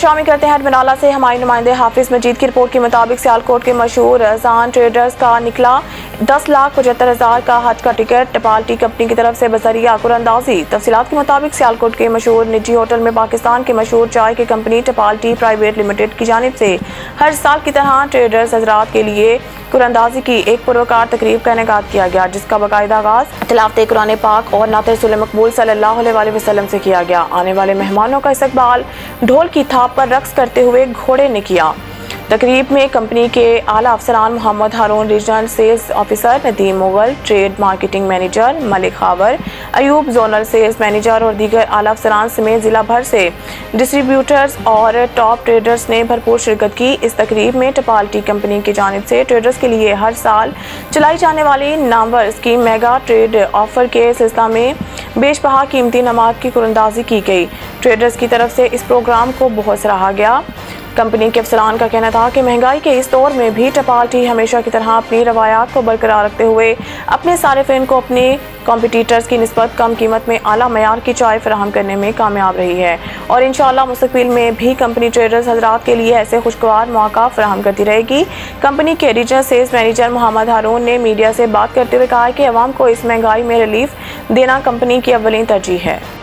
शामिल करते हैं बनाला से हमारे नुमाइंदे हाफिज मजीद की रिपोर्ट के मुताबिक सियालकोट के मशहूर अजान ट्रेडर्स का निकला 10,75,000 का हज का टिकट। टपाल्टी कंपनी की तरफ से बजरिया कुरअंदाजी। तफसीलात के मुताबिक सियालकोट के मशहूर निजी होटल में पाकिस्तान की मशहूर चाय की कंपनी टपाल्टी प्राइवेट लिमिटेड की जानिब से हर साल की तरह ट्रेडर्स हजरात के लिए कुरअंदाजी की एक पुरवकार तकरीब का इनेकाद किया गया, जिसका बाकायदा आगाज तिलावत कुरान पाक और नात रसूल मकबूल सल्लल्लाहु अलैहि वसल्लम से किया गया। आने वाले मेहमानों का इस्तकबाल ढोल की थाप पर रक्स करते हुए घोड़े ने किया। तकरीब में कंपनी के आला अफसरान Mohammad Haroon, regional sales officer Nadeem Mughal, trade marketing manager Malik Khawar, Ayub zonal sales manager और दीगर आला अफसरान समेत जिला भर से डिस्ट्रीब्यूटर्स और टॉप ट्रेडर्स ने भरपूर शिरकत की। इस तकरीब में टपाल्टी कंपनी की जानिब से ट्रेडर्स के लिए हर साल चलाई जाने वाली Namvar scheme mega trade offer के सिलसिला में बेशबहा कीमती नमाद की कुरअंदाजी की गई। ट्रेडर्स की तरफ से इस प्रोग्राम को बहुत सराहा गया। कंपनी के अफसरान का कहना था कि महंगाई के इस दौर में भी टपाल्टी हमेशा की तरह अपनी रवायात को बरकरार रखते हुए अपने सारिफिन को अपने कॉम्पिटिटर्स की निस्बत कम कीमत में आला मयार की चाय फराहम करने में कामयाब रही है और इंशाअल्लाह मुस्तकबिल में भी कंपनी ट्रेडर्स हजरात के लिए ऐसे खुशगवार मौका फराहम करती रहेगी। कंपनी के रीजनल सेल्स मैनेजर मोहम्मद हारून ने मीडिया से बात करते हुए कहा कि अवाम को इस महंगाई में रिलीफ देना कंपनी की अव्वलीन तरजीह है।